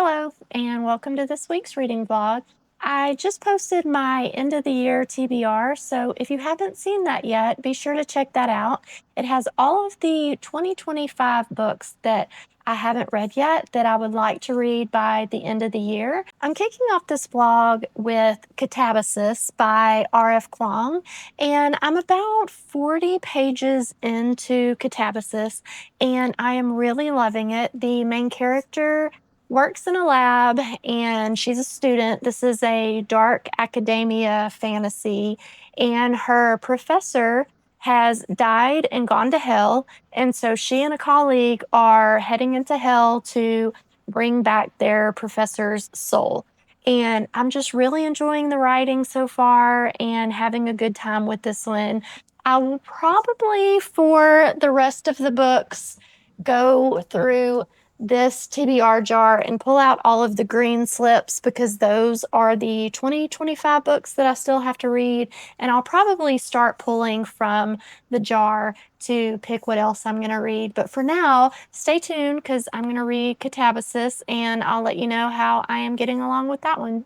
Hello, and welcome to this week's reading vlog. I just posted my end of the year TBR, so if you haven't seen that yet, be sure to check that out. It has all of the 2025 books that I haven't read yet that I would like to read by the end of the year. I'm kicking off this vlog with Katabasis by R.F. Kuang, and I'm about 40 pages into Katabasis, and I am really loving it. The main character works in a lab and she's a student. This is a dark academia fantasy, and her professor has died and gone to hell. And so she and a colleague are heading into hell to bring back their professor's soul. And I'm just really enjoying the writing so far and having a good time with this one. I will probably, for the rest of the books, go through this TBR jar and pull out all of the green slips because those are the 2025 books that I still have to read. And I'll probably start pulling from the jar to pick what else I'm going to read. But for now, stay tuned because I'm going to read Katabasis and I'll let you know how I am getting along with that one.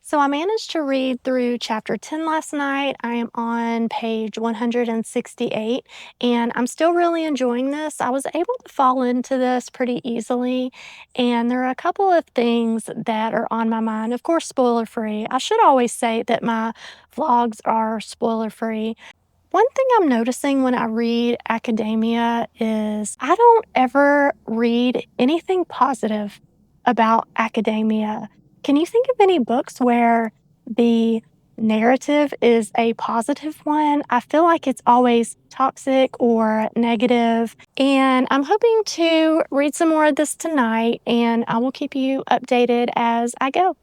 So I managed to read through chapter 10 last night. I am on page 168, and I'm still really enjoying this. I was able to fall into this pretty easily, and there are a couple of things that are on my mind. Of course, spoiler free. I should always say that my vlogs are spoiler free. One thing I'm noticing when I read academia is I don't ever read anything positive about academia. Can you think of any books where the narrative is a positive one? I feel like it's always toxic or negative, and I'm hoping to read some more of this tonight, and I will keep you updated as I go.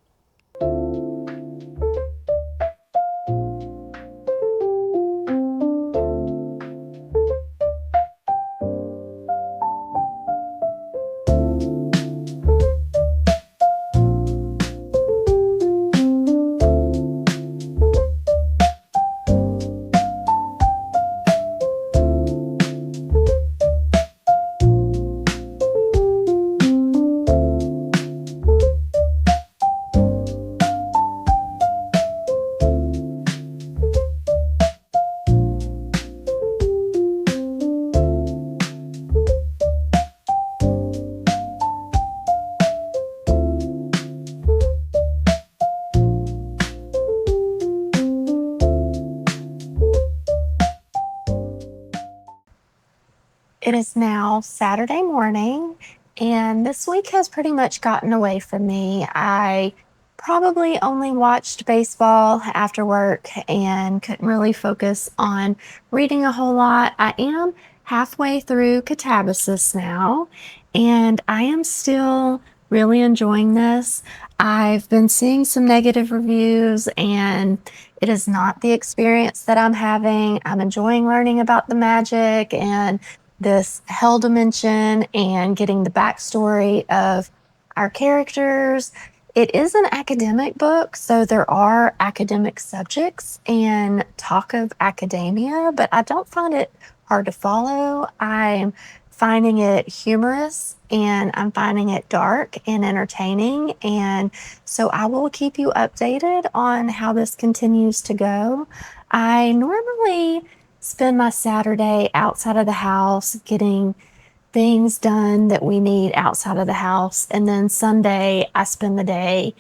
It is now Saturday morning, and this week has pretty much gotten away from me. I probably only watched baseball after work and couldn't really focus on reading a whole lot. I am halfway through Katabasis now, and I am still really enjoying this. I've been seeing some negative reviews, and it is not the experience that I'm having. I'm enjoying learning about the magic and this hell dimension and getting the backstory of our characters. It is an academic book, so there are academic subjects and talk of academia, but I don't find it hard to follow. I'm finding it humorous and I'm finding it dark and entertaining. And so I will keep you updated on how this continues to go. I normally spend my Saturday outside of the house getting things done that we need outside of the house. And then Sunday, I spend the day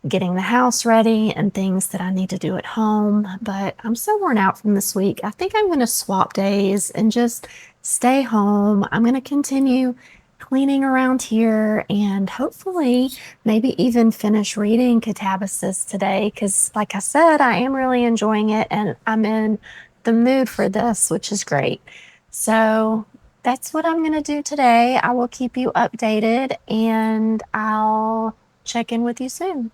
getting the house ready and things that I need to do at home. But I'm so worn out from this week. I think I'm going to swap days and just stay home. I'm going to continue cleaning around here and hopefully maybe even finish reading Katabasis today because, like I said, I am really enjoying it and I'm in the mood for this, which is great. So that's what I'm going to do today. I will keep you updated and I'll check in with you soon.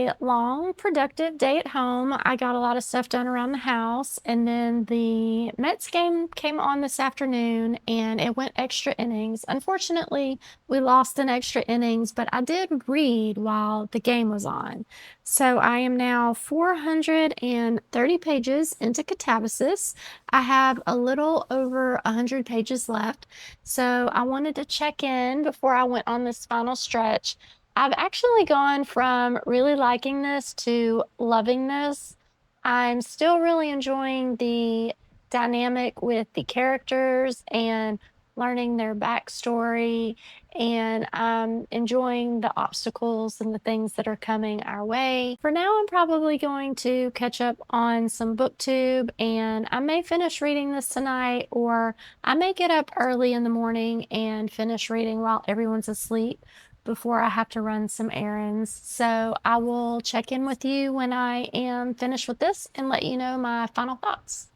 a long, productive day at home. I got a lot of stuff done around the house, and then the Mets game came on this afternoon and it went extra innings. Unfortunately, we lost in extra innings, but I did read while the game was on. So I am now 430 pages into Katabasis. I have a little over 100 pages left. So I wanted to check in before I went on this final stretch. I've actually gone from really liking this to loving this. I'm still really enjoying the dynamic with the characters and learning their backstory, and I'm enjoying the obstacles and the things that are coming our way. For now, I'm probably going to catch up on some booktube, and I may finish reading this tonight, or I may get up early in the morning and finish reading while everyone's asleep before I have to run some errands. So I will check in with you when I am finished with this and let you know my final thoughts.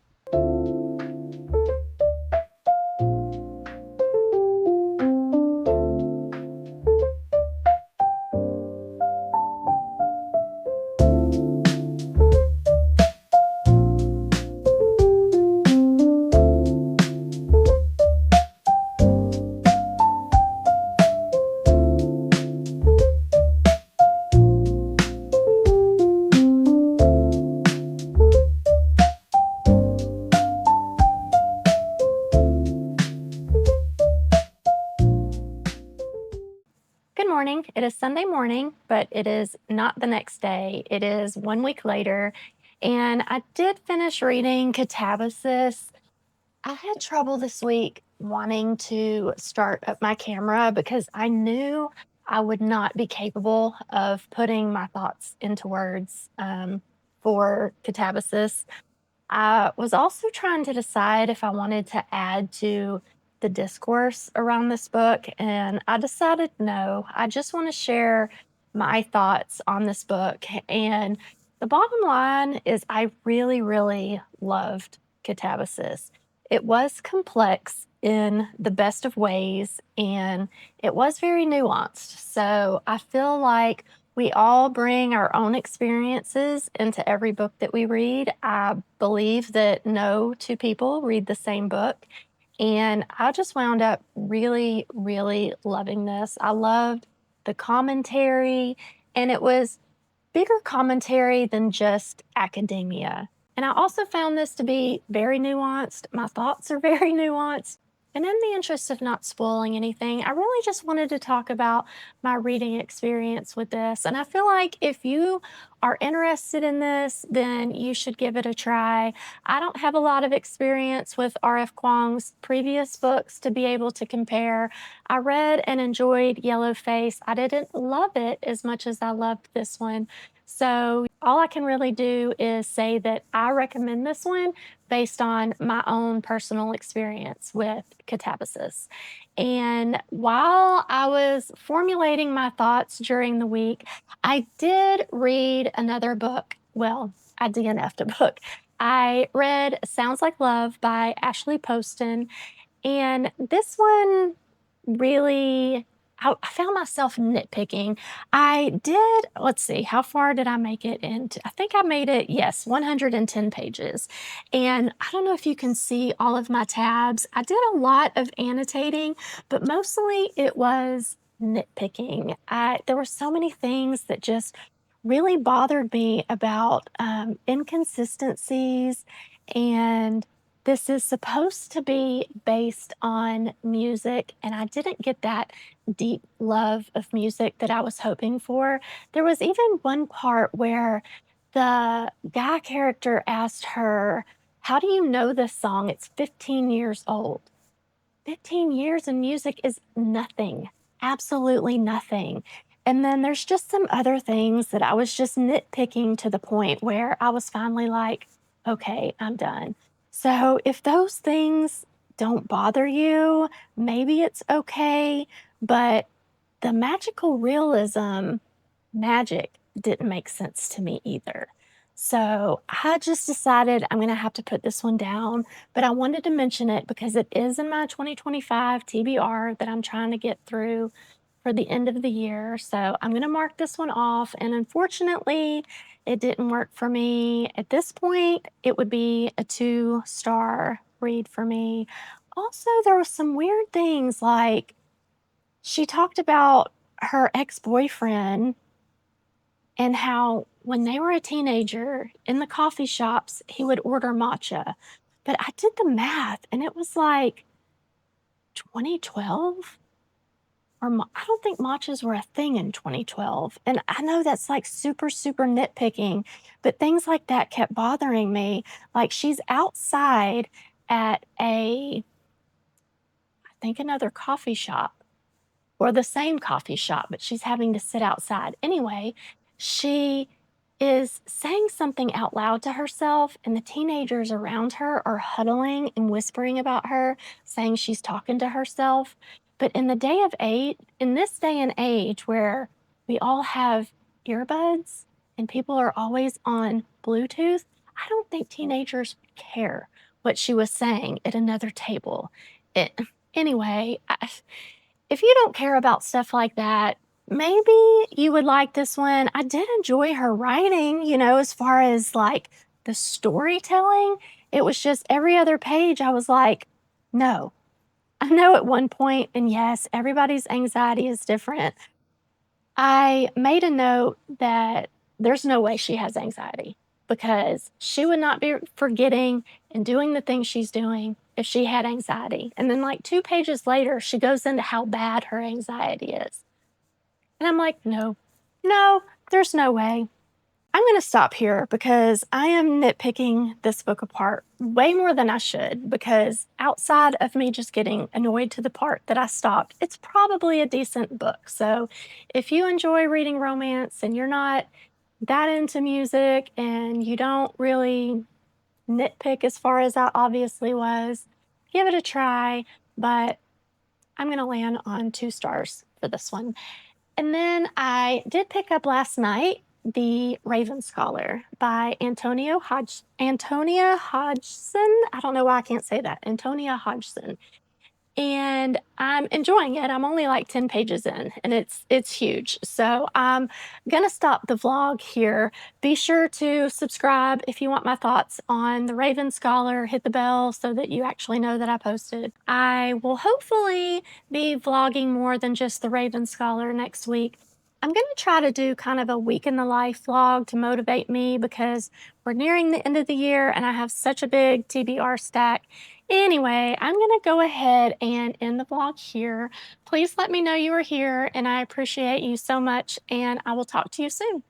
Good morning. It is Sunday morning, but it is not the next day. It is 1 week later, and I did finish reading Katabasis. I had trouble this week wanting to start up my camera because I knew I would not be capable of putting my thoughts into words for Katabasis. I was also trying to decide if I wanted to add to the discourse around this book, and I decided no. I just want to share my thoughts on this book. And the bottom line is, I really, really loved Katabasis. It was complex in the best of ways, and it was very nuanced. So I feel like we all bring our own experiences into every book that we read. I believe that no two people read the same book. And I just wound up really, really loving this. I loved the commentary, and it was bigger commentary than just academia. And I also found this to be very nuanced. My thoughts are very nuanced. And in the interest of not spoiling anything, I really just wanted to talk about my reading experience with this. And I feel like if you are interested in this, then you should give it a try. I don't have a lot of experience with R.F. Kuang's previous books to be able to compare. I read and enjoyed Yellow Face. I didn't love it as much as I loved this one. So all I can really do is say that I recommend this one based on my own personal experience with Katabasis. And while I was formulating my thoughts during the week, I did read another book. Well, I DNF'd a book. I read Sounds Like Love by Ashley Poston, and this one really, I found myself nitpicking. I did, let's see, how far did I make it into? I think I made it, yes, 110 pages. And I don't know if you can see all of my tabs. I did a lot of annotating, but mostly it was nitpicking. There were so many things that just really bothered me about inconsistencies, and this is supposed to be based on music, and I didn't get that deep love of music that I was hoping for. There was even one part where the guy character asked her, "How do you know this song? It's 15 years old." 15 years in music is nothing, absolutely nothing. And then there's just some other things that I was just nitpicking to the point where I was finally like, okay, I'm done. So if those things don't bother you, maybe it's okay. But the magical realism magic didn't make sense to me either. So I just decided I'm going to have to put this one down, but I wanted to mention it because it is in my 2025 TBR that I'm trying to get through. for the end of the year. So I'm going to mark this one off. And unfortunately, it didn't work for me. At this point, it would be a 2-star read for me. Also, there were some weird things like she talked about her ex boyfriend and how when they were a teenager in the coffee shops, he would order matcha. But I did the math and it was like 2012 or I don't think matchas were a thing in 2012. And I know that's like super, super nitpicking, but things like that kept bothering me. Like she's outside at I think another coffee shop or the same coffee shop, but she's having to sit outside. Anyway, she is saying something out loud to herself, and the teenagers around her are huddling and whispering about her, saying she's talking to herself. But in this day and age where we all have earbuds and people are always on Bluetooth, I don't think teenagers care what she was saying at another table. It, anyway, if you don't care about stuff like that, maybe you would like this one. I did enjoy her writing, as far as like the storytelling. It was just every other page, I was like, no. I know at one point, and yes, everybody's anxiety is different. I made a note that there's no way she has anxiety because she would not be forgetting and doing the things she's doing if she had anxiety. And then, like 2 pages later, she goes into how bad her anxiety is. And I'm like, no, no, there's no way. I'm going to stop here because I am nitpicking this book apart way more than I should. Because outside of me just getting annoyed to the part that I stopped, it's probably a decent book. So if you enjoy reading romance and you're not that into music and you don't really nitpick as far as I obviously was, give it a try. But I'm going to land on 2 stars for this one. And then I did pick up last night The Raven Scholar by Antonia Hodgson. I don't know why I can't say that. Antonia Hodgson. And I'm enjoying it. I'm only like 10 pages in and it's huge. So I'm gonna stop the vlog here. Be sure to subscribe if you want my thoughts on The Raven Scholar. Hit the bell so that you actually know that I posted. I will hopefully be vlogging more than just The Raven Scholar next week. I'm going to try to do kind of a week in the life vlog to motivate me because we're nearing the end of the year and I have such a big TBR stack. Anyway, I'm going to go ahead and end the vlog here. Please let me know you are here and I appreciate you so much and I will talk to you soon.